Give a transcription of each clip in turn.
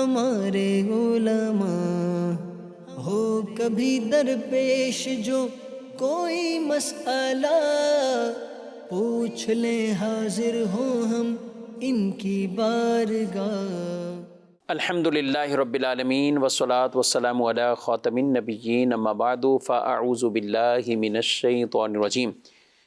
ہمارے علماء ہو کبھی درپیش جو کوئی مسئلہ پوچھ لیں حاضر ہوں ہم ان کی بارگاہ۔ الحمدللہ رب العالمین والصلاة والسلام علی خاتم النبیین اما بعد فاعوذ باللہ من الشیطان الرجیم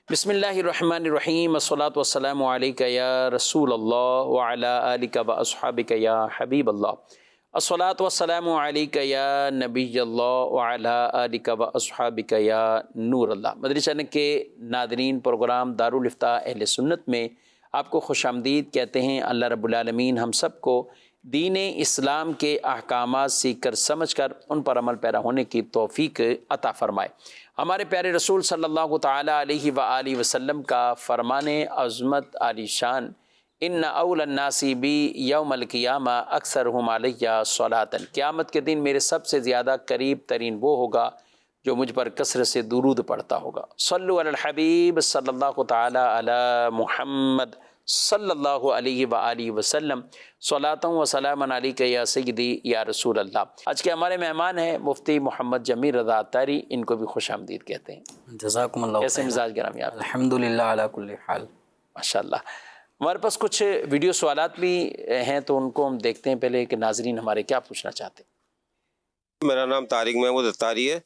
بسم اللہ الرحمن الرحیم والصلاة والسلام علیک یا رسول اللہ وعلی آلک واصحابک یا حبیب اللہ الصلاة والسلام علیک یا نبی اللہ وعلی آلک واصحابک یا نور اللہ۔ مدنی چینل کے ناظرین، پروگرام دارالافتاء اہل سنت میں آپ کو خوش آمدید کہتے ہیں۔ اللہ رب العالمین ہم سب کو دین اسلام کے احکامات سیکھ کر سمجھ کر ان پر عمل پیرا ہونے کی توفیق عطا فرمائے۔ ہمارے پیارے رسول صلی اللہ تعالی علیہ وآلہ وسلم کا فرمان عظمت عالی شان ان اول الناس بی یوم القیامہ اکثرہم علیہ صلاۃ، قیامت کے دن میرے سب سے زیادہ قریب ترین وہ ہوگا جو مجھ پر کثرت سے درود پڑھتا ہوگا۔ صلو علی الحبیب صلی اللہ تعالی علی محمد صلی اللہ علیہ وآلہ وسلم صلاۃ و سلام علیک یا سیدی یا رسول اللہ۔ آج کے ہمارے مہمان ہیں مفتی محمد جمیل رضا عطاری، ان کو بھی خوش آمدید کہتے ہیں۔ جزاکم اللہ کیسے مزاج گرامی آپ؟ الحمدللہ علی کل حال۔ ماشاءاللہ۔ ہمارے پاس کچھ ویڈیو سوالات بھی ہیں تو ان کو ہم دیکھتے ہیں پہلے کہ ناظرین ہمارے کیا پوچھنا چاہتے ہیں۔ میرا نام طارق محمود عطاری ہے،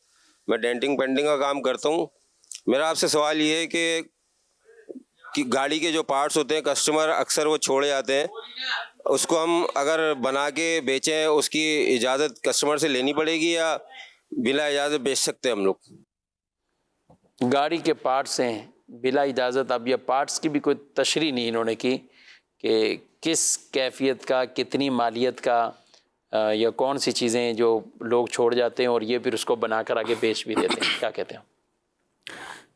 میں ڈینٹنگ پینٹنگ کا کام کرتا ہوں۔ میرا آپ سے سوال یہ ہے کہ گاڑی کے جو پارٹس ہوتے ہیں کسٹمر اکثر وہ چھوڑے جاتے ہیں، اس کو ہم اگر بنا کے بیچیں اس کی اجازت کسٹمر سے لینی پڑے گی یا بلا اجازت بیچ سکتے ہیں ہم لوگ؟ گاڑی کے پارٹس ہیں بلا اجازت، اب یہ پارٹس کی بھی کوئی تشریح نہیں انہوں نے کی کہ کس کیفیت کا، کتنی مالیت کا، یا کون سی چیزیں جو لوگ چھوڑ جاتے ہیں اور یہ پھر اس کو بنا کر آگے بیچ بھی دیتے ہیں، کیا کہتے ہیں؟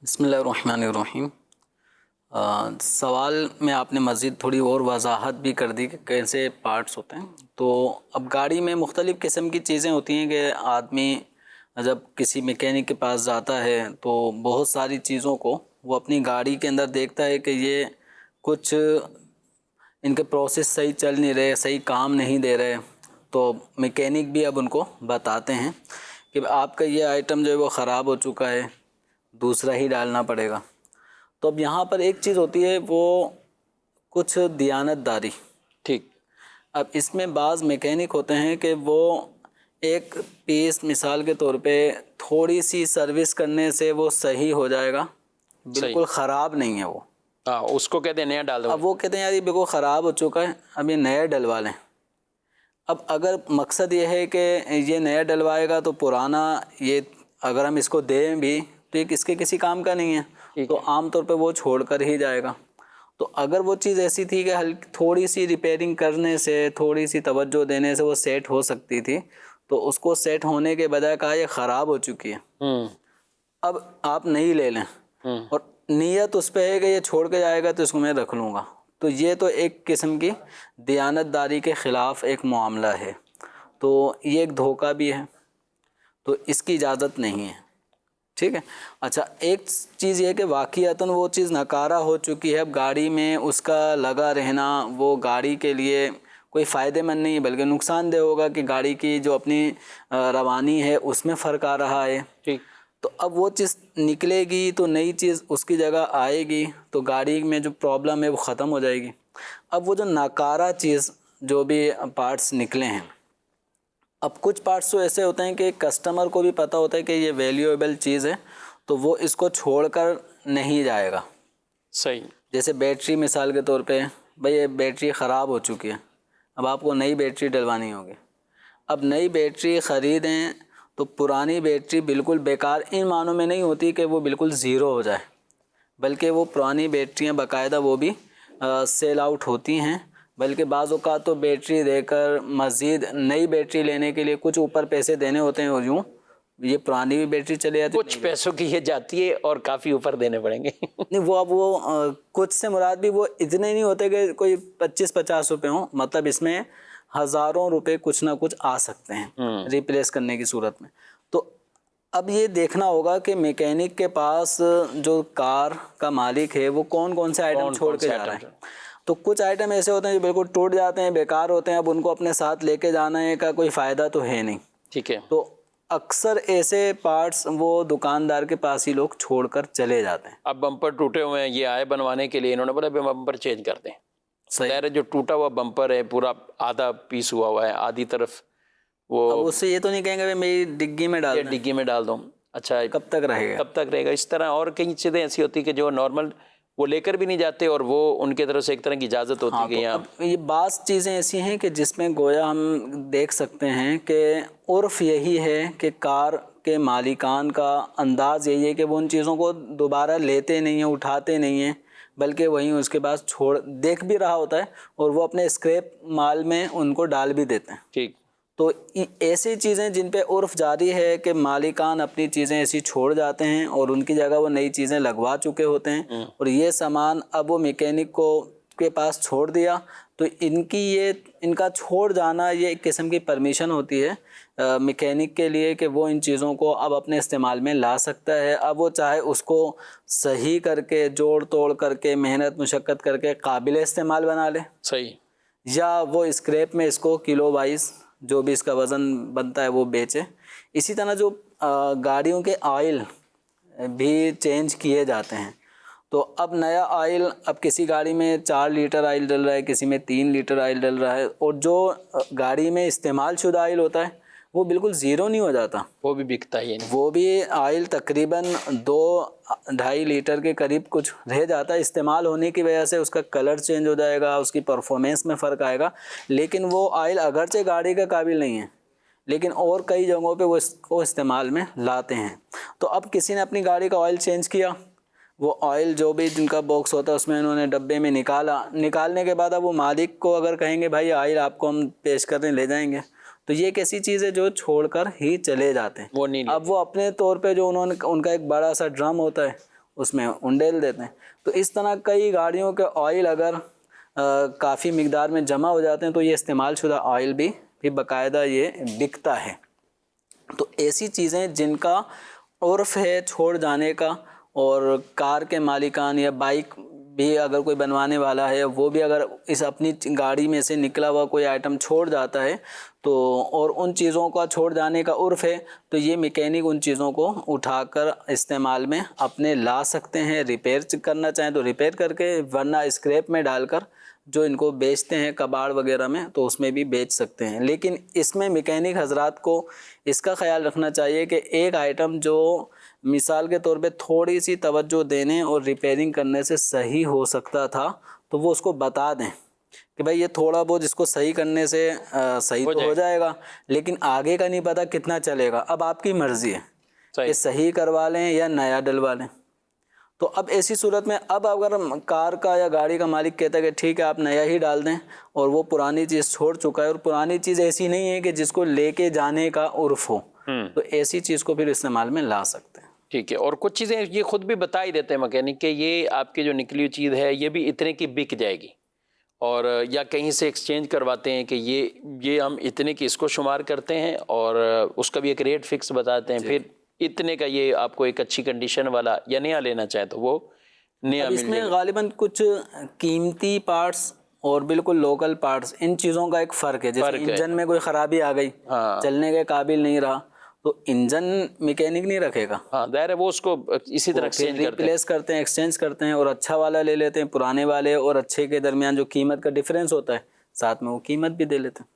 بسم اللہ الرحمن الرحیم۔ سوال میں آپ نے مزید تھوڑی اور وضاحت بھی کر دی کہ کیسے پارٹس ہوتے ہیں۔ تو اب گاڑی میں مختلف قسم کی چیزیں ہوتی ہیں کہ آدمی جب کسی میکینک کے پاس جاتا ہے تو بہت ساری چیزوں کو وہ اپنی گاڑی کے اندر دیکھتا ہے کہ یہ کچھ ان کے پروسیس صحیح چل نہیں رہے، صحیح کام نہیں دے رہے، تو میکینک بھی اب ان کو بتاتے ہیں کہ آپ کا یہ آئٹم جو ہے وہ خراب ہو چکا ہے، دوسرا ہی ڈالنا پڑے گا۔ تو اب یہاں پر ایک چیز ہوتی ہے وہ کچھ دیانت داری۔ ٹھیک۔ اب اس میں بعض میکینک ہوتے ہیں کہ وہ ایک پیس مثال کے طور پہ تھوڑی سی سروس کرنے سے وہ صحیح ہو جائے گا، بالکل خراب نہیں ہے وہ، اس کو کہتے ہیں نیا ڈال دو۔ اب وہ کہتے ہیں یار یہ بالکل خراب ہو چکا ہے، اب یہ نیا ڈلوا لیں۔ اب اگر مقصد یہ ہے کہ یہ نیا ڈلوائے گا تو پرانا یہ اگر ہم اس کو دیں بھی تو یہ اس کے کسی کام کا نہیں ہے، تو عام طور پہ وہ چھوڑ کر ہی جائے گا۔ تو اگر وہ چیز ایسی تھی کہ تھوڑی سی ریپیئرنگ کرنے سے، تھوڑی سی توجہ دینے سے وہ سیٹ ہو سکتی تھی، تو اس کو سیٹ ہونے کے بجائے کہا یہ خراب ہو چکی ہے، اب آپ نئی لے لیں، اور نیت اس پہ ہے کہ یہ چھوڑ کے جائے گا تو اس کو میں رکھ لوں گا، تو یہ تو ایک قسم کی دیانت داری کے خلاف ایک معاملہ ہے، تو یہ ایک دھوکہ بھی ہے، تو اس کی اجازت نہیں ہے۔ ٹھیک ہے۔ اچھا، ایک چیز یہ کہ واقعتاً وہ چیز ناکارہ ہو چکی ہے، اب گاڑی میں اس کا لگا رہنا وہ گاڑی کے لیے کوئی فائدہ مند نہیں ہے بلکہ نقصان دہ ہوگا کہ گاڑی کی جو اپنی روانی ہے اس میں فرق آ رہا ہے۔ ٹھیک۔ تو اب وہ چیز نکلے گی تو نئی چیز اس کی جگہ آئے گی، تو گاڑی میں جو پرابلم ہے وہ ختم ہو جائے گی۔ اب وہ جو ناکارہ چیز جو بھی پارٹس نکلے ہیں، اب کچھ پارٹس تو ایسے ہوتے ہیں کہ کسٹمر کو بھی پتہ ہوتا ہے کہ یہ ویلیویبل چیز ہے تو وہ اس کو چھوڑ کر نہیں جائے گا۔ صحیح۔ جیسے بیٹری مثال کے طور پہ، بھئی یہ بیٹری خراب ہو چکی ہے، اب آپ کو نئی بیٹری ڈلوانی ہوگی، اب نئی بیٹری خریدیں تو پرانی بیٹری بالکل بیکار ان معنوں میں نہیں ہوتی کہ وہ بالکل زیرو ہو جائے، بلکہ وہ پرانی بیٹریاں باقاعدہ وہ بھی سیل آؤٹ ہوتی ہیں، بلکہ بعض اوقات تو بیٹری دے کر مزید نئی بیٹری لینے کے لیے کچھ اوپر پیسے دینے ہوتے ہیں، اور یوں یہ پرانی بھی بیٹری چلے جاتی ہے، کچھ پیسوں کی یہ جاتی ہے اور کافی اوپر دینے پڑیں گے۔ نہیں، وہ اب وہ کچھ سے مراد بھی وہ اتنے نہیں ہوتے کہ کوئی 25-50 روپے ہوں، مطلب اس میں ہزاروں روپے کچھ نہ کچھ آ سکتے ہیں ریپلیس کرنے کی صورت میں۔ تو اب یہ دیکھنا ہوگا کہ میکینک کے پاس جو کار کا مالک ہے وہ کون کون سے آئٹم چھوڑ کے جا رہا ہے۔ تو کچھ آئٹم ایسے ہوتے ہیں جو بالکل ٹوٹ جاتے ہیں, بیکار ہوتے ہیں, اب ان کو اپنے ساتھ لے کے جانے کا کوئی فائدہ تو ہے نہیں. ٹھیک ہے. تو اکثر ایسے پارٹس وہ دکاندار کے پاس ہی لوگ چھوڑ کر چلے جاتے ہیں. اب بمپر ٹوٹے ہوئے ہیں, یہ آئے بنوانے کے لیے, انہوں نے بولا بمپر چینج کر دیں. ظاہر ہے جو ٹوٹا ہوا بمپر ہے پورا آدھا پیس ہوا ہوا ہے, آدھی طرف وہ, اب اس سے یہ تو نہیں کہیں گے میری ڈگی میں ڈال دیں, ڈگی میں ڈال دوں. اچھا کب تک رہے گا؟ کب تک رہے گا؟ اس طرح اور کئی چیزیں ایسی ہوتی کہ جو نارمل وہ لے کر بھی نہیں جاتے, اور وہ ان کی طرف سے ایک طرح کی اجازت ہوتی کہ یہاں. اب یہ بعض چیزیں ایسی ہیں کہ جس میں گویا ہم دیکھ سکتے ہیں کہ عرف یہی ہے کہ کار کے مالکان کا انداز یہی ہے کہ وہ ان چیزوں کو دوبارہ لیتے نہیں ہیں, اٹھاتے نہیں ہیں, بلکہ وہیں اس کے بعد چھوڑ دیکھ بھی رہا ہوتا ہے اور وہ اپنے اسکریپ مال میں ان کو ڈال بھی دیتے ہیں. ٹھیک. تو ایسی چیزیں جن پہ عرف جاری ہے کہ مالکان اپنی چیزیں ایسی چھوڑ جاتے ہیں اور ان کی جگہ وہ نئی چیزیں لگوا چکے ہوتے ہیں, اور یہ سامان اب وہ میکینک کو کے پاس چھوڑ دیا, تو ان کا چھوڑ جانا یہ ایک قسم کی پرمیشن ہوتی ہے میکینک کے لیے کہ وہ ان چیزوں کو اب اپنے استعمال میں لا سکتا ہے. اب وہ چاہے اس کو صحیح کر کے, جوڑ توڑ کر کے, محنت مشقت کر کے قابل استعمال بنا لے, صحیح, یا وہ اسکریپ میں اس کو کلو وائز جو بھی اس کا وزن بنتا ہے وہ بیچے. اسی طرح جو گاڑیوں کے آئل بھی چینج کیے جاتے ہیں, تو اب نیا آئل, اب کسی گاڑی میں 4 لیٹر آئل ڈل رہا ہے, کسی میں 3 لیٹر آئل ڈل رہا ہے, اور جو گاڑی میں استعمال شدہ آئل ہوتا ہے وہ بالکل زیرو نہیں ہو جاتا, وہ بھی بکتا ہے. وہ بھی آئل تقریباً 2-2.5 لیٹر کے قریب کچھ رہ جاتا ہے. استعمال ہونے کی وجہ سے اس کا کلر چینج ہو جائے گا, اس کی پرفارمنس میں فرق آئے گا, لیکن وہ آئل اگرچہ گاڑی کا قابل نہیں ہے لیکن اور کئی جگہوں پہ وہ اس کو استعمال میں لاتے ہیں. تو اب کسی نے اپنی گاڑی کا آئل چینج کیا, وہ آئل جو بھی جن کا باکس ہوتا ہے اس میں انہوں نے ڈبے میں نکالنے کے بعد اب وہ مالک کو اگر کہیں گے بھائی آئل آپ کو ہم پیش کرنے لے جائیں گے, تو یہ ایک ایسی چیز ہے جو چھوڑ کر ہی چلے جاتے ہیں. وہ نہیں, اب وہ اپنے طور پہ جو ان کا ایک بڑا سا ڈرم ہوتا ہے اس میں انڈیل دیتے ہیں. تو اس طرح کئی گاڑیوں کے آئل اگر کافی مقدار میں جمع ہو جاتے ہیں تو یہ استعمال شدہ آئل بھی باقاعدہ یہ بکتا ہے. تو ایسی چیزیں جن کا عرف ہے چھوڑ جانے کا, اور کار کے مالکان یا بائک بھی اگر کوئی بنوانے والا ہے وہ بھی اگر اس اپنی گاڑی میں سے نکلا ہوا کوئی آئٹم چھوڑ جاتا ہے تو, اور ان چیزوں کا چھوڑ جانے کا عرف ہے, تو یہ میکینک ان چیزوں کو اٹھا کر استعمال میں اپنے لا سکتے ہیں. ریپیئر کرنا چاہیں تو ریپیئر کر کے, ورنہ اسکریپ میں ڈال کر جو ان کو بیچتے ہیں کباڑ وغیرہ میں تو اس میں بھی بیچ سکتے ہیں. لیکن اس میں میکینک حضرات کو اس کا خیال رکھنا چاہیے کہ ایک آئٹم جو مثال کے طور پہ تھوڑی سی توجہ دینے اور ریپیئرنگ کرنے سے صحیح ہو سکتا تھا تو وہ اس کو بتا دیں کہ بھائی یہ تھوڑا بہت اس کو صحیح کرنے سے صحیح تو ہو جائے گا, لیکن آگے کا نہیں پتہ کتنا چلے گا. اب آپ کی مرضی ہے کہ صحیح کروا لیں یا نیا ڈلوا لیں. تو اب ایسی صورت میں اب اگر کار کا یا گاڑی کا مالک کہتا ہے کہ ٹھیک ہے آپ نیا ہی ڈال دیں, اور وہ پرانی چیز چھوڑ چکا ہے, اور پرانی چیز ایسی نہیں ہے کہ جس کو لے کے جانے کا عرف ہو, تو ایسی چیز کو پھر استعمال میں لا سکتے ہیں. ٹھیک ہے. اور کچھ چیزیں یہ خود بھی بتا ہی دیتے ہیں مکینک کہ یہ آپ کی جو نکلی ہوئی چیز ہے یہ بھی اتنے کی بک جائے گی, اور یا کہیں سے ایکسچینج کرواتے ہیں کہ یہ ہم اتنے کی اس کو شمار کرتے ہیں اور اس کا بھی ایک ریٹ فکس بتاتے ہیں, پھر اتنے کا یہ آپ کو ایک اچھی کنڈیشن والا یا نیا لینا چاہیں تو وہ نیا مل جائے گا. اس میں غالباً کچھ قیمتی پارٹس اور بالکل لوکل پارٹس, ان چیزوں کا ایک فرق ہے. جیسے انجن میں کوئی خرابی آ گئی, چلنے کے قابل نہیں رہا, تو انجن میکینک نہیں رکھے گا, ہاں ظاہر ہے وہ اس کو اسی طرح ریپلیس کرتے ہیں, ایکسچینج کرتے ہیں, اور اچھا والا لے لیتے ہیں. پرانے والے اور اچھے کے درمیان جو قیمت کا ڈیفرنس ہوتا ہے ساتھ میں وہ قیمت بھی دے لیتے ہیں.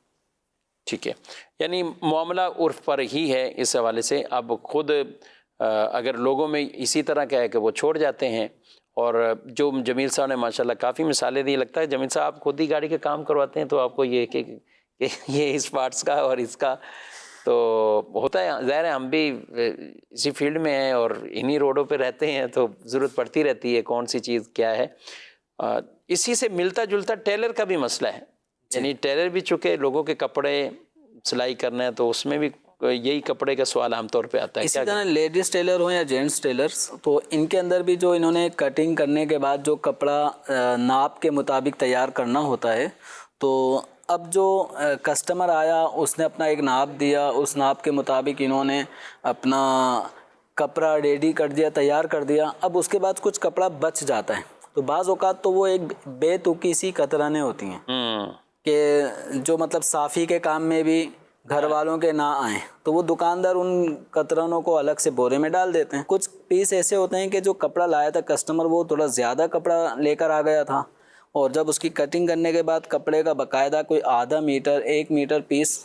ٹھیک ہے. یعنی معاملہ عرف پر ہی ہے اس حوالے سے. اب خود اگر لوگوں میں اسی طرح کا ہے کہ وہ چھوڑ جاتے ہیں, اور جو جمیل صاحب نے ماشاءاللہ کافی مثالیں دی, لگتا ہے جمیل صاحب آپ خود ہی گاڑی کا کام کرواتے ہیں تو آپ کو یہ کہ یہ اس پارٹس کا اور اس کا تو ہوتا ہے. ظاہر ہے ہم بھی اسی فیلڈ میں ہیں اور انہی روڈوں پہ رہتے ہیں تو ضرورت پڑتی رہتی ہے کون سی چیز کیا ہے. اسی سے ملتا جلتا ٹیلر کا بھی مسئلہ ہے. یعنی ٹیلر بھی چونکہ لوگوں کے کپڑے سلائی کرنا ہے تو اس میں بھی یہی کپڑے کا سوال عام طور پہ آتا ہے. اسی طرح لیڈیز ٹیلر ہوں یا جینٹس ٹیلرز, تو ان کے اندر بھی جو انہوں نے کٹنگ کرنے کے بعد جو کپڑا ناپ کے مطابق تیار کرنا ہوتا ہے, تو اب جو کسٹمر آیا اس نے اپنا ایک ناپ دیا, اس ناپ کے مطابق انہوں نے اپنا کپڑا ریڈی کر دیا, تیار کر دیا. اب اس کے بعد کچھ کپڑا بچ جاتا ہے تو بعض اوقات تو وہ ایک بے تکی سی کترانے ہوتی ہیں کہ جو مطلب صافی کے کام میں بھی گھر والوں کے نہ آئیں، تو وہ دکاندار ان کترانوں کو الگ سے بورے میں ڈال دیتے ہیں۔ کچھ پیس ایسے ہوتے ہیں کہ جو کپڑا لایا تھا کسٹمر وہ تھوڑا زیادہ کپڑا لے کر آ گیا تھا، اور جب اس کی کٹنگ کرنے کے بعد کپڑے کا باقاعدہ کوئی آدھا میٹر 1 میٹر پیس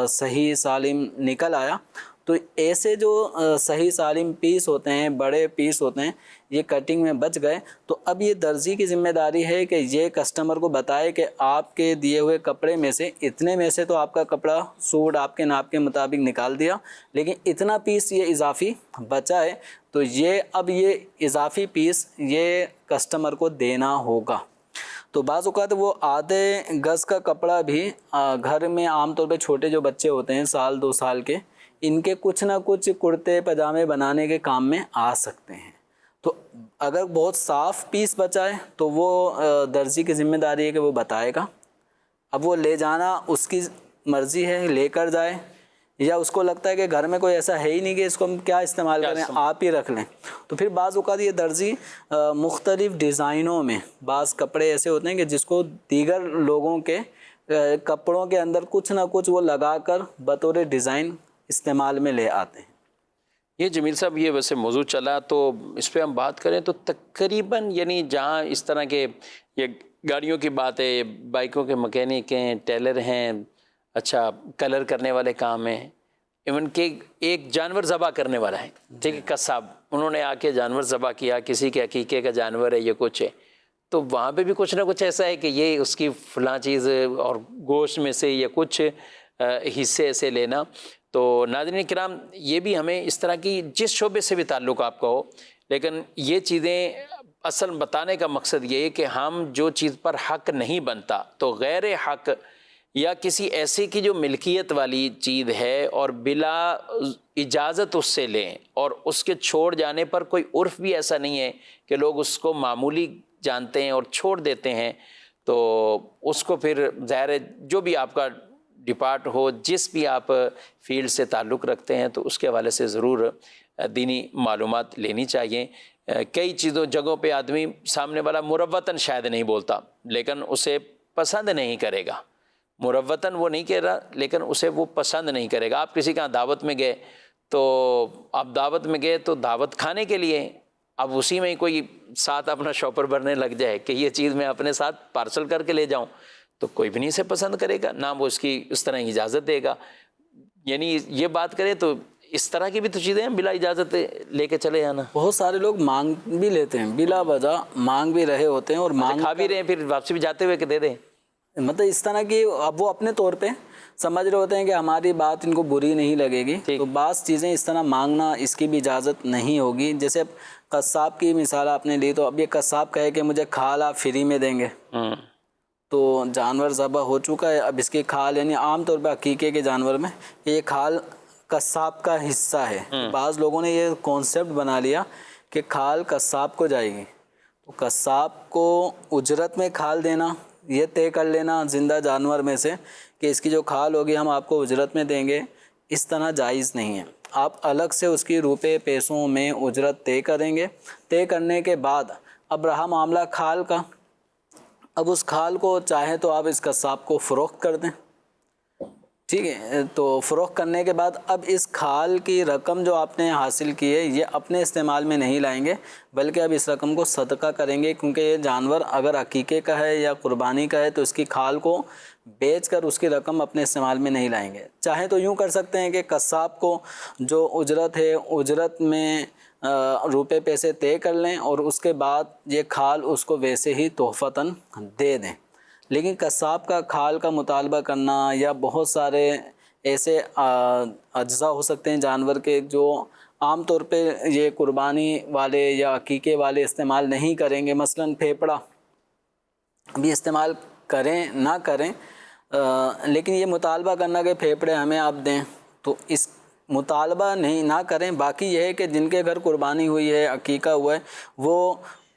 صحیح سالم نکل آیا، تو ایسے جو صحیح سالم پیس ہوتے ہیں، بڑے پیس ہوتے ہیں، یہ کٹنگ میں بچ گئے، تو اب یہ درزی کی ذمہ داری ہے کہ یہ کسٹمر کو بتائے کہ آپ کے دیے ہوئے کپڑے میں سے اتنے میں سے تو آپ کا کپڑا سوٹ آپ کے ناپ کے مطابق نکال دیا، لیکن اتنا پیس یہ اضافی بچا ہے، تو یہ اب یہ اضافی پیس یہ کسٹمر کو دینا ہوگا۔ تو بعض اوقات وہ آدھے گز کا کپڑا بھی گھر میں عام طور پہ چھوٹے جو بچے ہوتے ہیں 1-2 سال کے، ان کے کچھ نہ کچھ کرتے پاجامے بنانے کے کام میں آ سکتے ہیں۔ تو اگر بہت صاف پیس بچا ہے تو وہ درزی کی ذمہ داری ہے کہ وہ بتائے گا۔ اب وہ لے جانا اس کی مرضی ہے، لے کر جائے، یا اس کو لگتا ہے کہ گھر میں کوئی ایسا ہے ہی نہیں کہ اس کو ہم کیا استعمال کریں، آپ ہی رکھ لیں، تو پھر بعض اوقات یہ درزی مختلف ڈیزائنوں میں، بعض کپڑے ایسے ہوتے ہیں کہ جس کو دیگر لوگوں کے کپڑوں کے اندر کچھ نہ کچھ وہ لگا کر بطور ڈیزائن استعمال میں لے آتے ہیں۔ یہ جمیل صاحب یہ ویسے موضوع چلا، تو اس پہ ہم بات کریں تو تقریباً یعنی جہاں اس طرح کے یہ گاڑیوں کی بات ہے، بائکوں کے مکینک ہیں، ٹیلر ہیں، اچھا کلر کرنے والے کام ہیں، ایون کہ ایک جانور ذبح کرنے والا ہے، ٹھیک ہے، قصاب، انہوں نے آ کے جانور ذبح کیا، کسی کے عقیقے کا جانور ہے، یہ کچھ ہے، تو وہاں پہ بھی کچھ نہ کچھ ایسا ہے کہ یہ اس کی فلاں چیز اور گوشت میں سے یا کچھ حصے سے لینا۔ تو ناظرین کرام، یہ بھی ہمیں اس طرح کی جس شعبے سے بھی تعلق آپ کا ہو، لیکن یہ چیزیں اصل بتانے کا مقصد یہ ہے کہ ہم جو چیز پر حق نہیں بنتا تو غیر حق یا کسی ایسے کی جو ملکیت والی چیز ہے اور بلا اجازت اس سے لیں، اور اس کے چھوڑ جانے پر کوئی عرف بھی ایسا نہیں ہے کہ لوگ اس کو معمولی جانتے ہیں اور چھوڑ دیتے ہیں، تو اس کو پھر ظاہر ہے جو بھی آپ کا ڈپارٹ ہو، جس بھی آپ فیلڈ سے تعلق رکھتے ہیں، تو اس کے حوالے سے ضرور دینی معلومات لینی چاہیے۔ کئی چیزوں جگہوں پہ آدمی سامنے والا مروتاً شاید نہیں بولتا، لیکن اسے پسند نہیں کرے گا، مروتاً وہ نہیں کہہ رہا لیکن اسے وہ پسند نہیں کرے گا۔ آپ کسی کا دعوت میں گئے، تو آپ دعوت میں گئے تو دعوت کھانے کے لیے، اب اسی میں کوئی ساتھ اپنا شاپر بھرنے لگ جائے کہ یہ چیز میں اپنے ساتھ پارسل کر کے لے جاؤں، تو کوئی بھی نہیں اسے پسند کرے گا، نہ وہ اس کی اس طرح اجازت دے گا۔ یعنی یہ بات کریں تو اس طرح کی بھی تو چیزیں ہیں بلا اجازت لے کے چلے جانا۔ بہت سارے لوگ مانگ بھی لیتے ہیں، بلا وجہ مانگ بھی رہے ہوتے ہیں، اور مانگ کھا بھی رہے ہیں، پھر واپسی بھی جاتے ہوئے کہ دے دیں، مطلب اس طرح کی اب وہ اپنے طور پہ سمجھ رہے ہوتے ہیں کہ ہماری بات ان کو بری نہیں لگے گی، تو بعض چیزیں اس طرح مانگنا اس کی بھی اجازت نہیں ہوگی۔ جیسے اب قصاب کی مثال آپ نے لی، تو اب یہ قصاب کہے کہ مجھے کھال آپ فری میں دیں گے، تو جانور ذبح ہو چکا ہے، اب اس کی کھال، یعنی عام طور پہ عقیقے کے جانور میں یہ کھال قصاب کا حصہ ہے۔ بعض لوگوں نے یہ کانسیپٹ بنا لیا کہ کھال قصاب کو جائے گی، تو قصاب کو اجرت میں کھال دینا، یہ طے کر لینا زندہ جانور میں سے کہ اس کی جو کھال ہوگی ہم آپ کو اجرت میں دیں گے، اس طرح جائز نہیں ہے۔ آپ الگ سے اس کی روپے پیسوں میں اجرت طے کریں گے۔ طے کرنے کے بعد اب رہا معاملہ کھال کا، اب اس کھال کو چاہے تو آپ اس قصاب کو فروخت کر دیں، ٹھیک ہے، تو فروخت کرنے کے بعد اب اس کھال کی رقم جو آپ نے حاصل کی ہے یہ اپنے استعمال میں نہیں لائیں گے، بلکہ اب اس رقم کو صدقہ کریں گے، کیونکہ یہ جانور اگر عقیقے کا ہے یا قربانی کا ہے تو اس کی کھال کو بیچ کر اس کی رقم اپنے استعمال میں نہیں لائیں گے۔ چاہے تو یوں کر سکتے ہیں کہ قصاب کو جو اجرت ہے اجرت میں روپے پیسے طے کر لیں، اور اس کے بعد یہ کھال اس کو ویسے ہی تحفتاً دے دیں، لیکن قصاب کا کھال کا مطالبہ کرنا، یا بہت سارے ایسے اجزاء ہو سکتے ہیں جانور کے جو عام طور پہ یہ قربانی والے یا عقیقے والے استعمال نہیں کریں گے، مثلاً پھیپڑا بھی استعمال کریں نہ کریں، لیکن یہ مطالبہ کرنا کہ پھیپڑے ہمیں آپ دیں، تو اس مطالبہ نہیں نہ کریں۔ باقی یہ ہے کہ جن کے گھر قربانی ہوئی ہے، عقیقہ ہوا ہے، وہ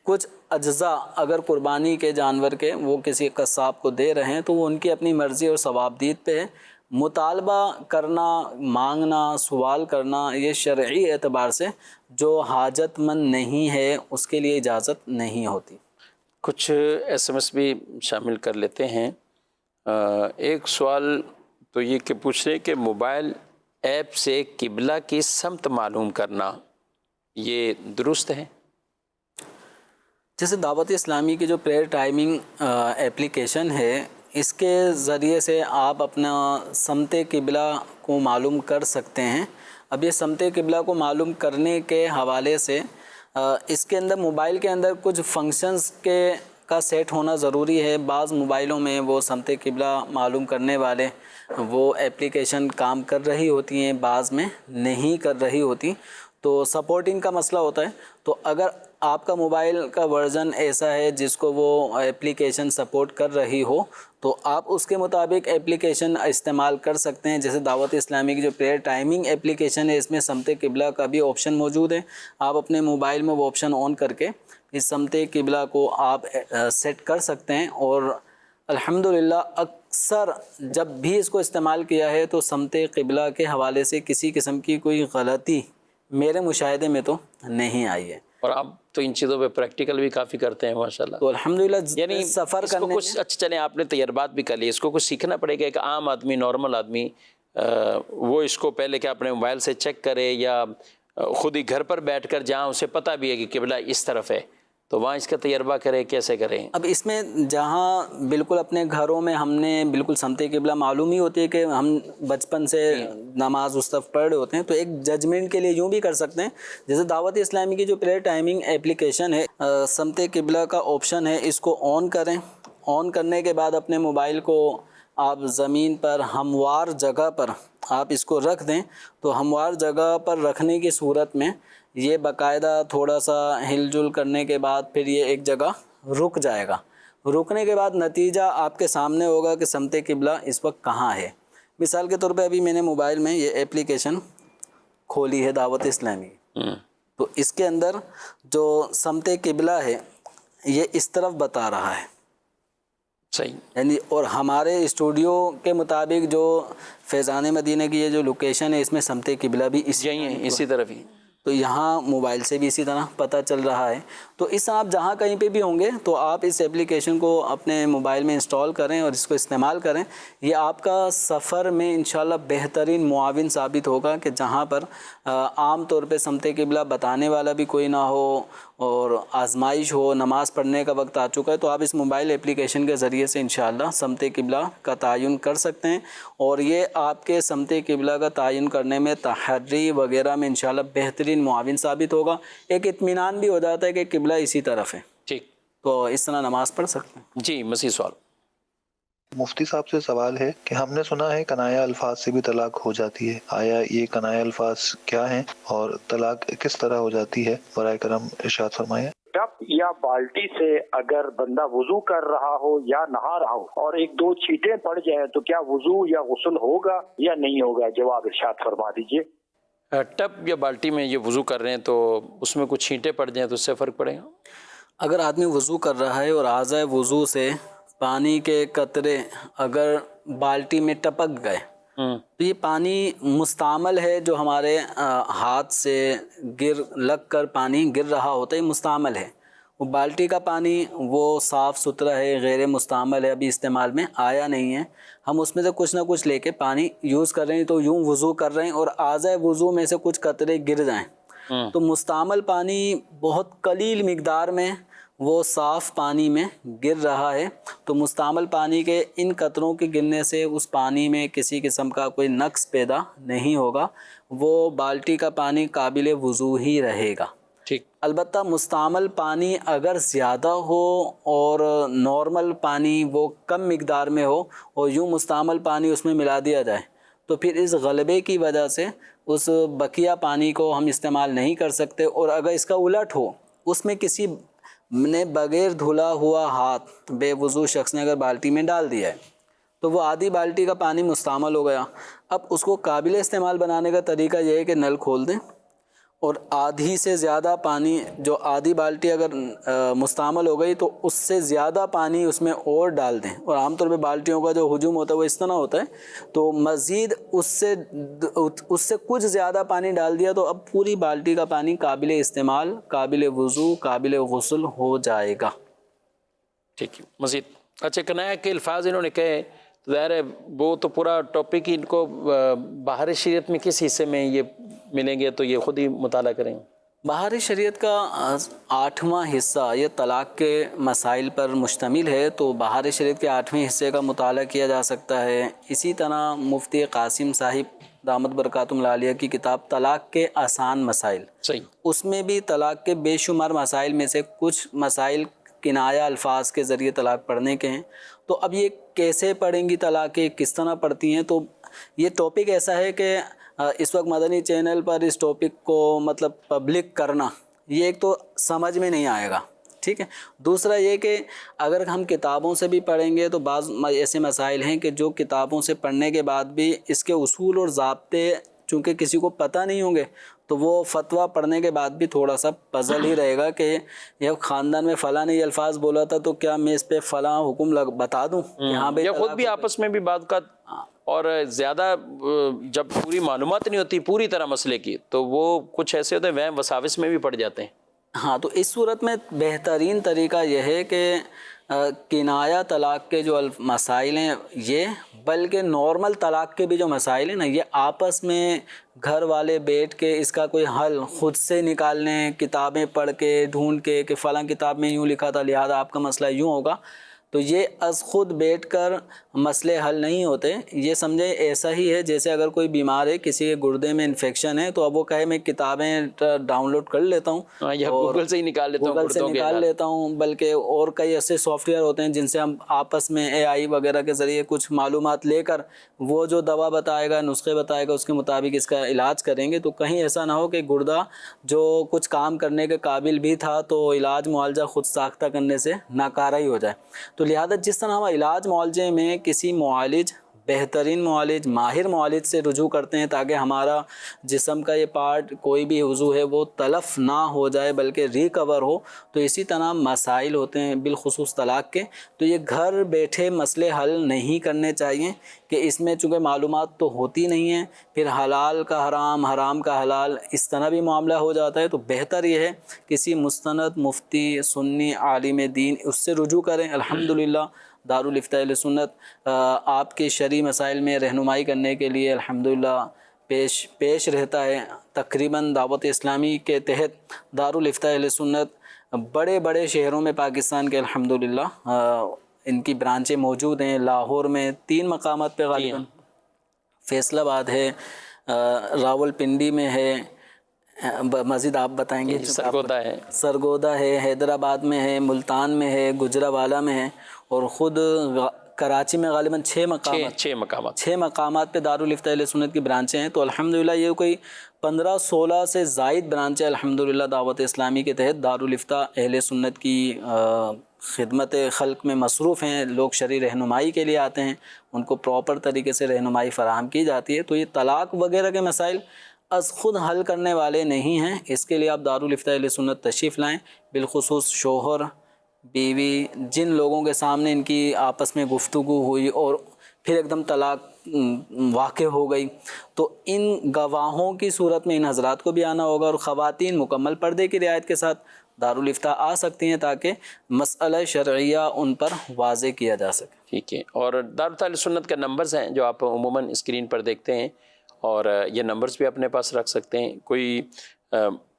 کچھ اجزاء اگر قربانی کے جانور کے وہ کسی قصاب کو دے رہے ہیں تو وہ ان کی اپنی مرضی اور ثوابدید پہ ہے۔ مطالبہ کرنا، مانگنا، سوال کرنا، یہ شرعی اعتبار سے جو حاجت مند نہیں ہے اس کے لیے اجازت نہیں ہوتی۔ کچھ ایس ایم ایس بھی شامل کر لیتے ہیں. ایک سوال تو یہ کہ پوچھ رہے کہ موبائل ایپ سے قبلہ کی سمت معلوم کرنا یہ درست ہے؟ جیسے دعوت اسلامی کی جو پریئر ٹائمنگ اپلیکیشن ہے، اس کے ذریعے سے آپ اپنا سمت قبلہ کو معلوم کر سکتے ہیں. اب یہ سمت قبلہ کو معلوم کرنے کے حوالے سے اس کے اندر موبائل کے اندر کچھ فنکشنز کا سیٹ ہونا ضروری ہے. بعض موبائلوں میں وہ سمت قبلہ معلوم کرنے والے وہ اپلیکیشن کام کر رہی ہوتی ہیں، بعض میں نہیں کر رہی ہوتی، تو سپورٹنگ کا مسئلہ ہوتا ہے. تو اگر آپ کا موبائل کا ورژن ایسا ہے جس کو وہ اپلیکیشن سپورٹ کر رہی ہو تو آپ اس کے مطابق اپلیکیشن استعمال کر سکتے ہیں. جیسے دعوت اسلامی کی جو پریئر ٹائمنگ اپلیکیشن ہے، اس میں سمت قبلہ کا بھی آپشن موجود ہے. آپ اپنے موبائل میں وہ آپشن آن کر کے اس سمت قبلہ کو آپ سیٹ کر سکتے ہیں. اور الحمدللہ اکثر جب بھی اس کو استعمال کیا ہے تو سمت قبلہ کے حوالے سے کسی قسم کی کوئی غلطی میرے مشاہدے میں تو نہیں آئی ہے. اور آپ تو ان چیزوں پہ پریکٹیکل بھی کافی کرتے ہیں ماشاءاللہ. تو الحمدللہ یعنی سفر اس کو کرنے کچھ اچھا چلیں، آپ نے تجربات بھی کر لی، اس کو کچھ سیکھنا پڑے گا. ایک عام آدمی، نارمل آدمی وہ اس کو پہلے کہ اپنے موبائل سے چیک کرے یا خود ہی گھر پر بیٹھ کر جہاں اسے پتہ بھی ہے کہ قبلہ اس طرف ہے تو وہاں اس کا تجربہ کرے، کیسے کریں؟ اب اس میں جہاں بالکل اپنے گھروں میں ہم نے بالکل سمت قبلہ معلوم ہی ہوتی ہے کہ ہم بچپن سے نماز اس طرف پڑھ رہے ہوتے ہیں، تو ایک ججمنٹ کے لیے یوں بھی کر سکتے ہیں. جیسے دعوت اسلامی کی جو پریئر ٹائمنگ اپلیکیشن ہے، سمت قبلہ کا آپشن ہے، اس کو آن کریں. آن کرنے کے بعد اپنے موبائل کو آپ زمین پر ہموار جگہ پر آپ اس کو رکھ دیں. تو ہموار جگہ پر رکھنے کی صورت میں یہ باقاعدہ تھوڑا سا ہل جل کرنے کے بعد پھر یہ ایک جگہ رک جائے گا. رکنے کے بعد نتیجہ آپ کے سامنے ہوگا کہ سمت قبلہ اس وقت کہاں ہے. مثال کے طور پہ ابھی میں نے موبائل میں یہ اپلیکیشن کھولی ہے دعوت اسلامی، تو اس کے اندر جو سمت قبلہ ہے یہ اس طرف بتا رہا ہے. صحیح. یعنی اور ہمارے اسٹوڈیو کے مطابق جو فیضان مدینہ کی یہ جو لوکیشن ہے اس میں سمت قبلہ بھی اسی طرف ہی، تو یہاں موبائل سے بھی اسی طرح پتہ چل رہا ہے. تو اس آپ جہاں کہیں پہ بھی ہوں گے تو آپ اس اپلیکیشن کو اپنے موبائل میں انسٹال کریں اور اس کو استعمال کریں. یہ آپ کا سفر میں انشاءاللہ بہترین معاون ثابت ہوگا کہ جہاں پر عام طور پہ سمت قبلہ بتانے والا بھی کوئی نہ ہو اور آزمائش ہو، نماز پڑھنے کا وقت آ چکا ہے، تو آپ اس موبائل اپلیکیشن کے ذریعے سے انشاءاللہ سمت قبلہ کا تعین کر سکتے ہیں. اور یہ آپ کے سمت قبلہ کا تعین کرنے میں تحری وغیرہ میں انشاءاللہ بہترین معاون ثابت ہوگا. ایک اطمینان بھی ہو جاتا ہے کہ قبلہ اسی طرف ہے، ٹھیک، تو اس طرح نماز پڑھ سکتے ہیں. جی. مزید سوال. مفتی صاحب سے سوال ہے کہ ہم نے سنا ہے کنایا الفاظ سے بھی طلاق ہو جاتی ہے، آیا یہ کنایا الفاظ کیا ہیں اور طلاق کس طرح ہو جاتی ہے؟ برائے کرم ارشاد فرمائیں. ٹپ یا بالٹی سے اگر بندہ وضو کر رہا ہو یا نہا رہا ہو اور ایک دو چھینٹیں پڑ جائیں تو کیا وضو یا غسل ہوگا یا نہیں ہوگا؟ جواب ارشاد فرما دیجئے. ٹب یا بالٹی میں یہ وضو کر رہے ہیں تو اس میں کچھ چھینٹیں پڑ جائیں تو اس سے فرق پڑے گا؟ اگر آدمی وضو کر رہا ہے اور اعضائے وضو سے پانی کے قطرے اگر بالٹی میں ٹپک گئے تو یہ پانی مستعمل ہے، جو ہمارے ہاتھ سے لگ کر پانی گر رہا ہوتا ہے، مستعمل ہے. وہ بالٹی کا پانی وہ صاف ستھرا ہے، غیر مستعمل ہے، ابھی استعمال میں آیا نہیں ہے. ہم اس میں سے کچھ نہ کچھ لے کے پانی یوز کر رہے ہیں تو یوں وضو کر رہے ہیں اور اعضائے وضو میں سے کچھ قطرے گر جائیں تو مستعمل پانی بہت قلیل مقدار میں وہ صاف پانی میں گر رہا ہے، تو مستعمل پانی کے ان قطروں کے گرنے سے اس پانی میں کسی قسم کا کوئی نقص پیدا نہیں ہوگا، وہ بالٹی کا پانی قابل وضو ہی رہے گا. ٹھیک. البتہ مستعمل پانی اگر زیادہ ہو اور نارمل پانی وہ کم مقدار میں ہو اور یوں مستعمل پانی اس میں ملا دیا جائے تو پھر اس غلبے کی وجہ سے اس بقیہ پانی کو ہم استعمال نہیں کر سکتے. اور اگر اس کا الٹ ہو، اس میں کسی نے بغیر دھلا ہوا ہاتھ بے وضو شخص نے اگر بالٹی میں ڈال دیا ہے تو وہ آدھی بالٹی کا پانی مستعمل ہو گیا. اب اس کو قابل استعمال بنانے کا طریقہ یہ ہے کہ نل کھول دیں اور آدھی سے زیادہ پانی، جو آدھی بالٹی اگر مستعمل ہو گئی تو اس سے زیادہ پانی اس میں اور ڈال دیں. اور عام طور پہ بالٹیوں کا جو ہجوم ہوتا ہے وہ اس طرح ہوتا ہے، تو مزید اس سے کچھ زیادہ پانی ڈال دیا تو اب پوری بالٹی کا پانی قابل استعمال، قابل وضو، قابل غسل ہو جائے گا. ٹھیک ہے. مزید اچھا کنایا کے الفاظ انہوں نے کہے تو ظاہر ہے وہ تو پورا ٹاپک ہی ان کو باہر شریعت میں کس حصے میں یہ ملیں گے تو یہ خود ہی مطالعہ کریں گے. بہار شریعت کا 8واں حصہ یہ طلاق کے مسائل پر مشتمل ہے، تو بہار شریعت کے 8ویں حصے کا مطالعہ کیا جا سکتا ہے. اسی طرح مفتی قاسم صاحب دامت برکاتہم العالیہ کی کتاب طلاق کے آسان مسائل، صحیح، اس میں بھی طلاق کے بے شمار مسائل میں سے کچھ مسائل کنایہ الفاظ کے ذریعے طلاق پڑھنے کے ہیں. تو اب یہ کیسے پڑھیں گی طلاقیں، کس طرح پڑھتی ہیں، تو یہ ٹاپک ایسا ہے کہ اس وقت مدنی چینل پر اس ٹاپک کو مطلب پبلک کرنا یہ ایک تو سمجھ میں نہیں آئے گا، ٹھیک ہے. دوسرا یہ کہ اگر ہم کتابوں سے بھی پڑھیں گے تو بعض ایسے مسائل ہیں کہ جو کتابوں سے پڑھنے کے بعد بھی اس کے اصول اور ضابطے چونکہ کسی کو پتہ نہیں ہوں گے تو وہ فتویٰ پڑھنے کے بعد بھی تھوڑا سا پزل ہی رہے گا کہ یہ خاندان میں فلاں نے یہ الفاظ بولا تھا تو کیا میں اس پہ فلاں حکم بتا دوں کہ ہاں بھائی. یا خود بھی آپس میں بھی بات کا اور زیادہ جب پوری معلومات نہیں ہوتی پوری طرح مسئلے کی تو وہ کچھ ایسے ہوتے ہیں وہم وساوس میں بھی پڑ جاتے ہیں. ہاں تو اس صورت میں بہترین طریقہ یہ ہے کہ کنایہ طلاق کے جو مسائل ہیں یہ، بلکہ نارمل طلاق کے بھی جو مسائل ہیں نا، یہ آپس میں گھر والے بیٹھ کے اس کا کوئی حل خود سے نکال لیں، کتابیں پڑھ کے ڈھونڈ کے کہ فلاں کتاب میں یوں لکھا تھا لہذا آپ کا مسئلہ یوں ہوگا. تو یہ از خود بیٹھ کر مسئلے حل نہیں ہوتے. یہ سمجھے ایسا ہی ہے جیسے اگر کوئی بیمار ہے، کسی کے گردے میں انفیکشن ہے، تو اب وہ کہے میں کتابیں ڈاؤن لوڈ کر لیتا ہوں یا گوگل سے ہی نکال لیتا ہوں، گوگل سے نکال لیتا ہوں، بلکہ اور کئی ایسے سافٹ ویئر ہوتے ہیں جن سے ہم آپس میں AI وغیرہ کے ذریعے کچھ معلومات لے کر وہ جو دوا بتائے گا، نسخے بتائے گا، اس کے مطابق اس کا علاج کریں گے. تو کہیں ایسا نہ ہو کہ گردہ جو کچھ کام کرنے کے قابل بھی تھا تو علاج معالجہ خود ساختہ کرنے سے ناکارہ ہی ہو جائے. تو لہذا جس طرح ہم علاج معالجے میں کسی معالج، بہترین معالج، ماہر معالج سے رجوع کرتے ہیں تاکہ ہمارا جسم کا یہ پارٹ کوئی بھی عضو ہے وہ تلف نہ ہو جائے بلکہ ریکور ہو، تو اسی طرح مسائل ہوتے ہیں بالخصوص طلاق کے. تو یہ گھر بیٹھے مسئلے حل نہیں کرنے چاہیے کہ اس میں چونکہ معلومات تو ہوتی نہیں ہیں، پھر حلال کا حرام، حرام کا حلال اس طرح بھی معاملہ ہو جاتا ہے. تو بہتر یہ ہے کسی مستند مفتی سنی عالم دین اس سے رجوع کریں. الحمدللہ دارالافتاء اہل سنت آپ کے شرعی مسائل میں رہنمائی کرنے کے لیے الحمدللہ پیش رہتا ہے. تقریباً دعوت اسلامی کے تحت دارالافتاء اہل سنت بڑے بڑے شہروں میں پاکستان کے الحمدللہ ان کی برانچیں موجود ہیں. لاہور میں 3 مقامات پہ غالباً، فیصل آباد ہے، راول پنڈی میں ہے، مزید آپ بتائیں گے. سرگودا ہے، سرگودا ہے، حیدرآباد میں ہے، ملتان میں ہے، گجرانوالہ میں ہے، اور خود کراچی میں غالباً 6 مقامات پہ دارالافتاء اہل سنت کی برانچیں ہیں. تو الحمدللہ یہ کوئی 15-16 سے زائد برانچیں الحمدللہ دعوت اسلامی کے تحت دارالافتاء اہل سنت کی خدمت خلق میں مصروف ہیں. لوگ شرعی رہنمائی کے لیے آتے ہیں، ان کو پراپر طریقے سے رہنمائی فراہم کی جاتی ہے. تو یہ طلاق وغیرہ کے مسائل از خود حل کرنے والے نہیں ہیں. اس کے لیے آپ دارالافتاء اہل سنت تشریف لائیں. بالخصوص شوہر بیوی جن لوگوں کے سامنے ان کی آپس میں گفتگو ہوئی اور پھر ایک دم طلاق واقع ہو گئی، تو ان گواہوں کی صورت میں ان حضرات کو بھی آنا ہوگا، اور خواتین مکمل پردے کی رعایت کے ساتھ دارالافتاء آ سکتی ہیں تاکہ مسئلہ شرعیہ ان پر واضح کیا جا سکے. ٹھیک ہے. اور دارالافتاء اہل سنت کے نمبرز ہیں جو آپ عموماً اسکرین پر دیکھتے ہیں، اور یہ نمبرز بھی اپنے پاس رکھ سکتے ہیں. کوئی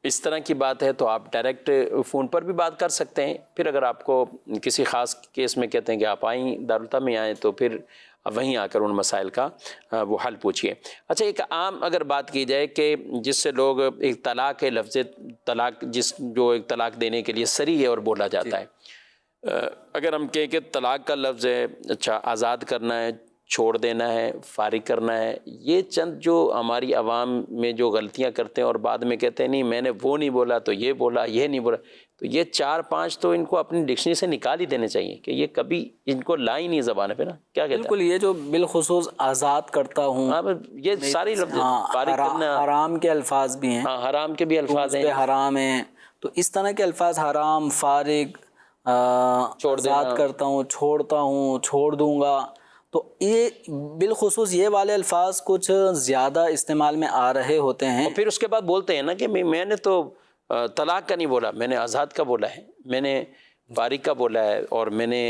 اس طرح کی بات ہے تو آپ ڈائریکٹ فون پر بھی بات کر سکتے ہیں. پھر اگر آپ کو کسی خاص کیس میں کہتے ہیں کہ آپ آئیں دارالفتاء میں آئیں تو پھر وہیں آ کر ان مسائل کا وہ حل پوچھیے. اچھا، ایک عام اگر بات کی جائے کہ جس سے لوگ ایک طلاق ہے، لفظ طلاق جو ایک طلاق دینے کے لیے صریح ہے اور بولا جاتا ہے، اگر ہم کہیں کہ طلاق کا لفظ ہے، اچھا آزاد کرنا ہے، چھوڑ دینا ہے، فارغ کرنا ہے، یہ چند جو ہماری عوام میں جو غلطیاں کرتے ہیں اور بعد میں کہتے ہیں نہیں میں نے وہ نہیں بولا تو یہ بولا، یہ نہیں بولا، تو یہ 4-5 تو ان کو اپنی ڈکشنری سے نکال ہی دینے چاہیے کہ یہ کبھی ان کو لا ہی نہیں زبان پہ. نا کیا کہتے ہیں؟ بالکل، یہ جو بالخصوص آزاد کرتا ہوں، یہ ساری لفظ فارغ کرنا، حرام کے الفاظ بھی ہیں. ہاں، حرام کے بھی الفاظ ہیں، حرام ہیں. تو اس طرح کے الفاظ حرام، فارغ، آزاد کرتا ہوں، چھوڑتا ہوں، چھوڑ دوں گا، تو یہ بالخصوص یہ والے الفاظ کچھ زیادہ استعمال میں آ رہے ہوتے ہیں. اور پھر اس کے بعد بولتے ہیں نا کہ میں نے تو طلاق کا نہیں بولا، میں نے آزاد کا بولا ہے، میں نے فارغ کا بولا ہے اور میں نے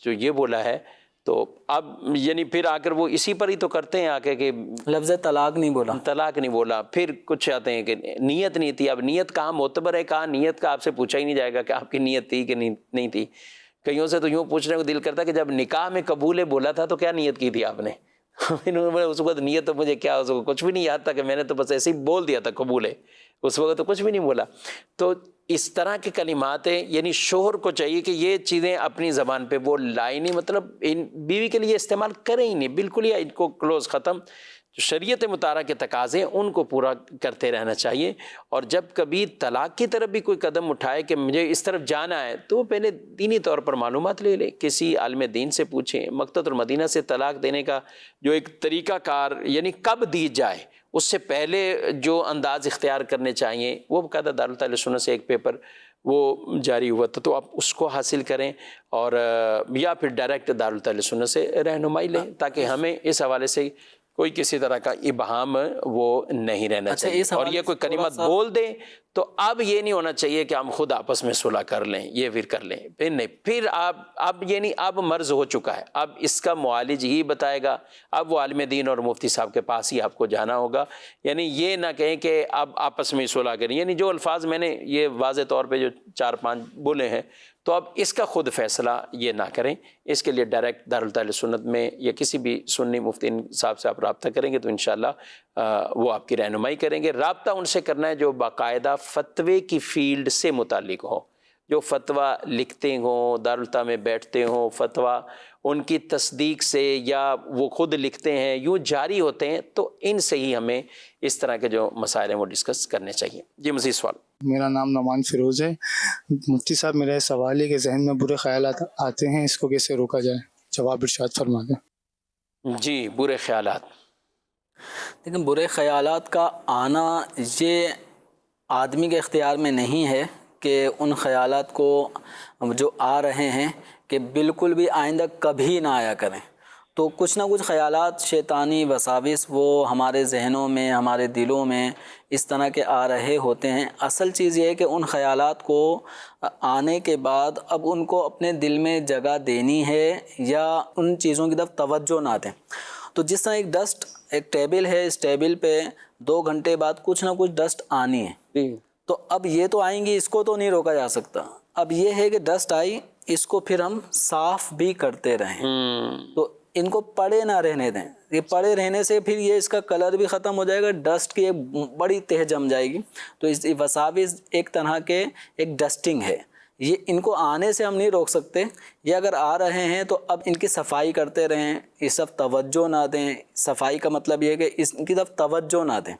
جو یہ بولا ہے، تو اب یعنی پھر آ کر وہ اسی پر ہی تو کرتے ہیں آ کے کہ لفظ طلاق نہیں بولا، طلاق نہیں بولا، پھر کچھ آتے ہیں کہ نیت نہیں تھی. اب نیت کہاں معتبر ہے، کہاں نیت کا آپ سے پوچھا ہی نہیں جائے گا کہ آپ کی نیت تھی کہ نہیں تھی. کئیوں سے تو یوں پوچھنے کو دل کرتا ہے کہ جب نکاح میں قبول بولا تھا تو کیا نیت کی تھی آپ نے؟ اس وقت نیت تو مجھے کیا، اس وقت کچھ بھی نہیں یاد تھا، کہ میں نے تو بس ایسے ہی بول دیا تھا قبول ہے، اس وقت تو کچھ بھی نہیں بولا. تو اس طرح کے کلمات ہیں، یعنی شوہر کو چاہیے کہ یہ چیزیں اپنی زبان پہ وہ لائے نہیں، مطلب ان بیوی کے لیے استعمال کریں ہی نہیں بالکل، ہی ان کو کلوز ختم. جو شریعت مطالعہ کے تقاضے ان کو پورا کرتے رہنا چاہیے. اور جب کبھی طلاق کی طرف بھی کوئی قدم اٹھائے کہ مجھے اس طرف جانا ہے، تو وہ پہلے دینی طور پر معلومات لے لے، کسی عالم دین سے پوچھیں. مکۃ المدینہ سے طلاق دینے کا جو ایک طریقہ کار، یعنی کب دی جائے اس سے پہلے جو انداز اختیار کرنے چاہیے، وہ باقاعدہ دارالتعلیم سنت سے ایک پیپر وہ جاری ہوا تھا، تو آپ اس کو حاصل کریں، اور یا پھر ڈائریکٹ دارالتعلیم سنت سے رہنمائی لیں، تاکہ ہمیں اس حوالے سے کوئی کسی طرح کا ابہام وہ نہیں رہنا چاہیے. اور یہ کوئی کلمات بول دیں تو اب یہ نہیں ہونا چاہیے کہ ہم خود آپس میں صلح کر لیں، یہ پھر کر لیں، پھر نہیں، پھر اب یہ نہیں، اب مرض ہو چکا ہے، اب اس کا معالج ہی بتائے گا، اب وہ عالم دین اور مفتی صاحب کے پاس ہی آپ کو جانا ہوگا. یعنی یہ نہ کہیں کہ اب آپس میں صلح کریں، یعنی جو الفاظ میں نے یہ واضح طور پہ جو 4-5 بولے ہیں، تو اب اس کا خود فیصلہ یہ نہ کریں. اس کے لیے ڈائریکٹ دارالتعلیم سنت میں یا کسی بھی سنی مفتی صاحب سے آپ رابطہ کریں گے تو انشاءاللہ وہ آپ کی رہنمائی کریں گے. رابطہ ان سے کرنا ہے جو باقاعدہ فتوے کی فیلڈ سے متعلق ہو، جو فتویٰ لکھتے ہوں، دارالتعلیم میں بیٹھتے ہوں، فتویٰ ان کی تصدیق سے یا وہ خود لکھتے ہیں یوں جاری ہوتے ہیں، تو ان سے ہی ہمیں اس طرح کے جو مسائل ہیں وہ ڈسکس کرنے چاہیے. جی مزید سوال. میرا نام نعمان فیروز ہے. مفتی صاحب میرا یہ سوال ہے کہ ذہن میں برے خیالات آتے ہیں، اس کو کیسے روکا جائے؟ جواب ارشاد فرما دیں. جی، برے خیالات، لیکن برے خیالات کا آنا یہ آدمی کے اختیار میں نہیں ہے کہ ان خیالات کو جو آ رہے ہیں کہ بالکل بھی آئندہ کبھی نہ آیا کریں. تو کچھ نہ کچھ خیالات شیطانی وساوس وہ ہمارے ذہنوں میں، ہمارے دلوں میں اس طرح کے آ رہے ہوتے ہیں. اصل چیز یہ ہے کہ ان خیالات کو آنے کے بعد اب ان کو اپنے دل میں جگہ دینی ہے یا ان چیزوں کی طرف توجہ نہ دیں. تو جس طرح ایک ٹیبل ہے، اس ٹیبل پہ 2 گھنٹے بعد کچھ نہ کچھ ڈسٹ آنی ہے، تو اب یہ تو آئیں گی، اس کو تو نہیں روکا جا سکتا. اب یہ ہے کہ ڈسٹ آئی، اس کو پھر ہم صاف بھی کرتے رہیں. تو ان کو پڑے نہ رہنے دیں. یہ پڑے رہنے سے پھر یہ اس کا کلر بھی ختم ہو جائے گا، ڈسٹ کی ایک بڑی تہ جم جائے گی. تو اس وساوس ایک طرح کے ایک ڈسٹنگ ہے، یہ ان کو آنے سے ہم نہیں روک سکتے. یہ اگر آ رہے ہیں تو اب ان کی صفائی کرتے رہیں، اس طرف توجہ نہ دیں. صفائی کا مطلب یہ ہے کہ ان کی طرف توجہ نہ دیں،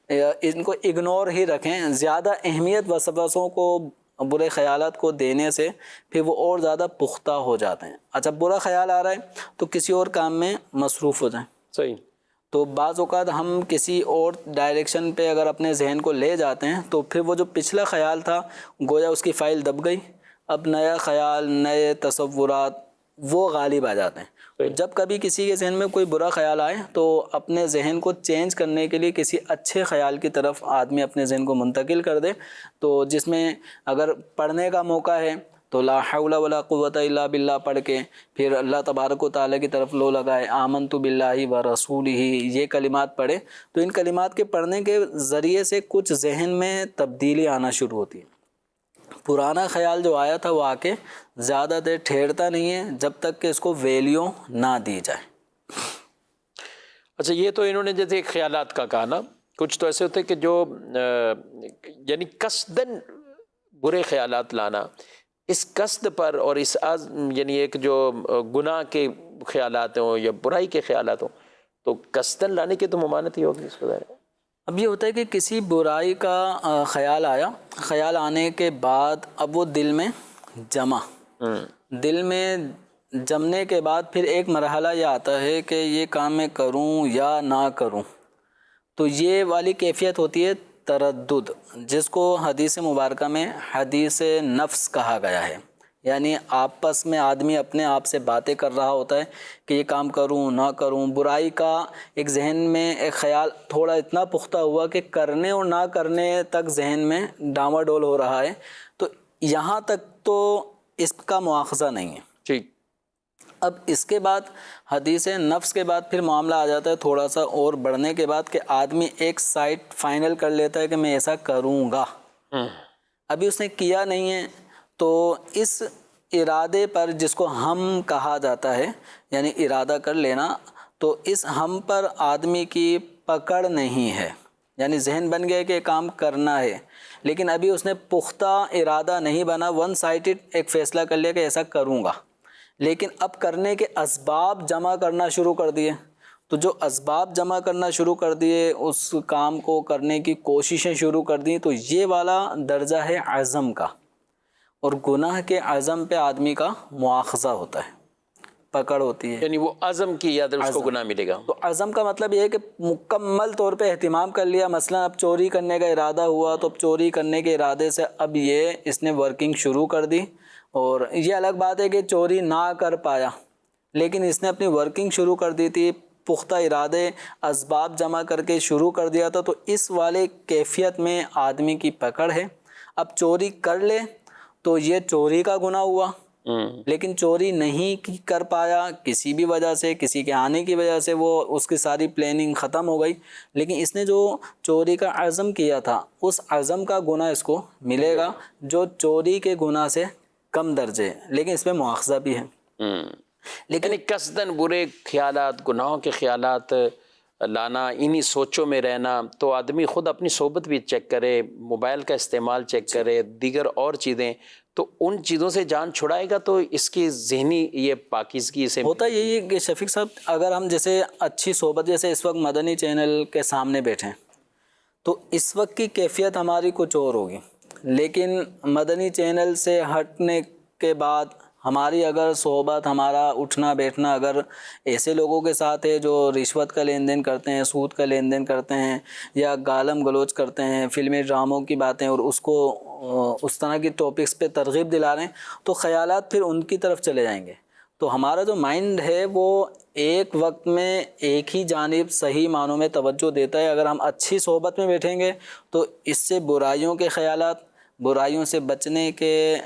ان کو اگنور ہی رکھیں. زیادہ اہمیت وسوسوں کو، برے خیالات کو دینے سے پھر وہ اور زیادہ پختہ ہو جاتے ہیں. اچھا، برا خیال آ رہا ہے تو کسی اور کام میں مصروف ہو جائیں. صحیح. تو بعض اوقات ہم کسی اور ڈائریکشن پہ اگر اپنے ذہن کو لے جاتے ہیں تو پھر وہ جو پچھلا خیال تھا گویا اس کی فائل دب گئی، اب نیا خیال، نئے تصورات وہ غالب آ جاتے ہیں. جب کبھی کسی کے ذہن میں کوئی برا خیال آئے تو اپنے ذہن کو چینج کرنے کے لیے کسی اچھے خیال کی طرف آدمی اپنے ذہن کو منتقل کر دے. تو جس میں اگر پڑھنے کا موقع ہے تو لا حول ولا قوت الا باللہ پڑھ کے پھر اللہ تبارک و تعالیٰ کی طرف لو لگائے، آمنت باللہ و رسولہ، یہ کلمات پڑھے. تو ان کلمات کے پڑھنے کے ذریعے سے کچھ ذہن میں تبدیلی آنا شروع ہوتی ہے. پرانا خیال جو آیا تھا وہ آ کے زیادہ دیر ٹھہرتا نہیں ہے جب تک کہ اس کو ویلیو نہ دی جائے. اچھا، یہ تو انہوں نے جیسے خیالات کا کہا نا، کچھ تو ایسے ہوتے کہ جو یعنی قصداً برے خیالات لانا، اس قصد پر اور اس یعنی ایک جو گناہ کے خیالات ہوں یا برائی کے خیالات ہوں تو قصداً لانے کی تو ممانعت ہی ہوگی اس کو. ظاہر ہے اب یہ ہوتا ہے کہ کسی برائی کا خیال آیا، خیال آنے کے بعد اب وہ دل میں جمع، دل میں جمنے کے بعد پھر ایک مرحلہ یہ آتا ہے کہ یہ کام میں کروں یا نہ کروں. تو یہ والی کیفیت ہوتی ہے تردد، جس کو حدیث مبارکہ میں حدیث نفس کہا گیا ہے. یعنی آپس میں آدمی اپنے آپ سے باتیں کر رہا ہوتا ہے کہ یہ کام کروں نہ کروں. برائی کا ایک ذہن میں ایک خیال تھوڑا اتنا پختہ ہوا کہ کرنے اور نہ کرنے تک ذہن میں ڈاواڈول ہو رہا ہے. تو یہاں تک تو اس کا مواخذہ نہیں ہے. ٹھیک. اب اس کے بعد حدیث نفس کے بعد پھر معاملہ آ جاتا ہے تھوڑا سا اور بڑھنے کے بعد کہ آدمی ایک سائڈ فائنل کر لیتا ہے کہ میں ایسا کروں گا. ابھی اس نے کیا نہیں ہے تو اس ارادے پر جس کو ہم کہا جاتا ہے یعنی ارادہ کر لینا, تو اس ہم پر آدمی کی پکڑ نہیں ہے. یعنی ذہن بن گیا کہ یہ کام کرنا ہے لیکن ابھی اس نے پختہ ارادہ نہیں بنا, ون سائٹڈ ایک فیصلہ کر لیا کہ ایسا کروں گا, لیکن اب کرنے کے اسباب جمع کرنا شروع کر دیے. تو جو اسباب جمع کرنا شروع کر دیے, اس کام کو کرنے کی کوششیں شروع کر دیں, تو یہ والا درجہ ہے عزم کا. اور گناہ کے عزم پہ آدمی کا مواخذہ ہوتا ہے, پکڑ ہوتی ہے. یعنی وہ عزم کی یاد اس کو گناہ ملے گا. تو عزم کا مطلب یہ ہے کہ مکمل طور پہ اہتمام کر لیا. مثلا اب چوری کرنے کا ارادہ ہوا تو اب چوری کرنے کے ارادے سے اب یہ اس نے ورکنگ شروع کر دی. اور یہ الگ بات ہے کہ چوری نہ کر پایا لیکن اس نے اپنی ورکنگ شروع کر دی تھی, پختہ ارادے اسباب جمع کر کے شروع کر دیا تھا. تو اس والے کیفیت میں آدمی کی پکڑ ہے. اب چوری کر لے تو یہ چوری کا گناہ ہوا, لیکن چوری نہیں کر پایا کسی بھی وجہ سے, کسی کے آنے کی وجہ سے, وہ اس کی ساری پلاننگ ختم ہو گئی. لیکن اس نے جو چوری کا عزم کیا تھا اس عزم کا گناہ اس کو ملے گا جو چوری کے گناہ سے کم درجے, لیکن اس میں مواخذہ بھی ہے. لیکن قصداً برے خیالات, گناہوں کے خیالات لانا, انہی سوچوں میں رہنا, تو آدمی خود اپنی صحبت بھی چیک کرے, موبائل کا استعمال چیک کرے, دیگر اور چیزیں, تو ان چیزوں سے جان چھڑائے گا تو اس کی ذہنی یہ پاکیزگی سے ہوتا یہی ہے کہ شفیق صاحب اگر ہم جیسے اچھی صحبت, جیسے اس وقت مدنی چینل کے سامنے بیٹھیں تو اس وقت کی کیفیت ہماری کچھ اور ہوگی, لیکن مدنی چینل سے ہٹنے کے بعد ہماری اگر صحبت, ہمارا اٹھنا بیٹھنا اگر ایسے لوگوں کے ساتھ ہے جو رشوت کا لین دین کرتے ہیں, سود کا لین دین کرتے ہیں, یا گالم گلوچ کرتے ہیں, فلمی ڈراموں کی باتیں اور اس کو اس طرح کی ٹاپکس پہ ترغیب دلا رہے ہیں, تو خیالات پھر ان کی طرف چلے جائیں گے. تو ہمارا جو مائنڈ ہے وہ ایک وقت میں ایک ہی جانب صحیح معنوں میں توجہ دیتا ہے. اگر ہم اچھی صحبت میں بیٹھیں گے تو اس سے برائیوں کے خیالات, برائیوں سے بچنے کے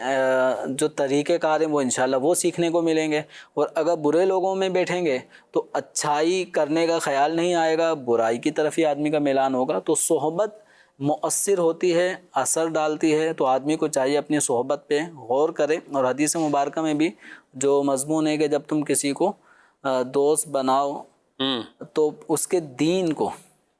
جو طریقہ کار ہیں وہ انشاءاللہ وہ سیکھنے کو ملیں گے. اور اگر برے لوگوں میں بیٹھیں گے تو اچھائی کرنے کا خیال نہیں آئے گا, برائی کی طرف ہی آدمی کا میلان ہوگا. تو صحبت مؤثر ہوتی ہے, اثر ڈالتی ہے, تو آدمی کو چاہیے اپنی صحبت پہ غور کرے. اور حدیث مبارکہ میں بھی جو مضمون ہے کہ جب تم کسی کو دوست بناؤ تو اس کے دین کو,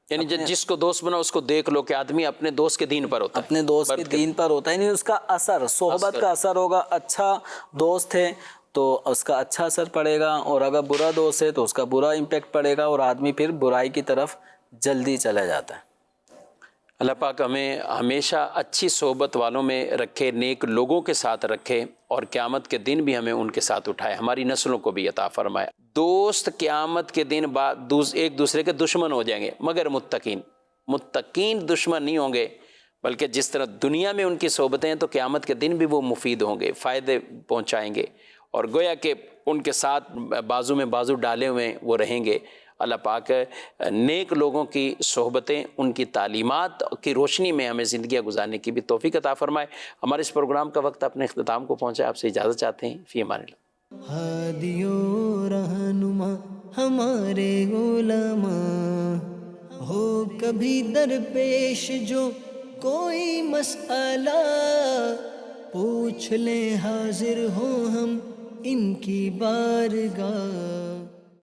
یعنی جس کو دوست بنا اس کو دیکھ لو کہ آدمی اپنے دوست کے دین پر ہوتا ہے, اپنے دوست کے دین پر ہوتا ہے, یعنی اس کا اثر, صحبت کا اثر ہوگا. اچھا دوست ہے تو اس کا اچھا اثر پڑے گا, اور اگر برا دوست ہے تو اس کا برا امپیکٹ پڑے گا, اور آدمی پھر برائی کی طرف جلدی چلا جاتا ہے. اللہ پاک ہمیں ہمیشہ اچھی صحبت والوں میں رکھے, نیک لوگوں کے ساتھ رکھے, اور قیامت کے دن بھی ہمیں ان کے ساتھ اٹھائے, ہماری نسلوں کو بھی عطا فرمائے. دوست قیامت کے دن بعد ایک دوسرے کے دشمن ہو جائیں گے, مگر متقین دشمن نہیں ہوں گے, بلکہ جس طرح دنیا میں ان کی صحبتیں ہیں تو قیامت کے دن بھی وہ مفید ہوں گے, فائدے پہنچائیں گے, اور گویا کہ ان کے ساتھ بازو میں بازو ڈالے ہوئے وہ رہیں گے. اللہ پاک نیک لوگوں کی صحبتیں, ان کی تعلیمات کی روشنی میں ہمیں زندگیاں گزارنے کی بھی توفیق عطا فرمائے. ہمارے اس پروگرام کا وقت اپنے اختتام کو پہنچا, آپ سے اجازت چاہتے ہیں. فی امان اللہ. ہادی و رہنما ہمارے علماء, ہو کبھی درپیش جو کوئی مسئلہ, پوچھ لیں حاضر ہوں ہم ان کی بارگاہ.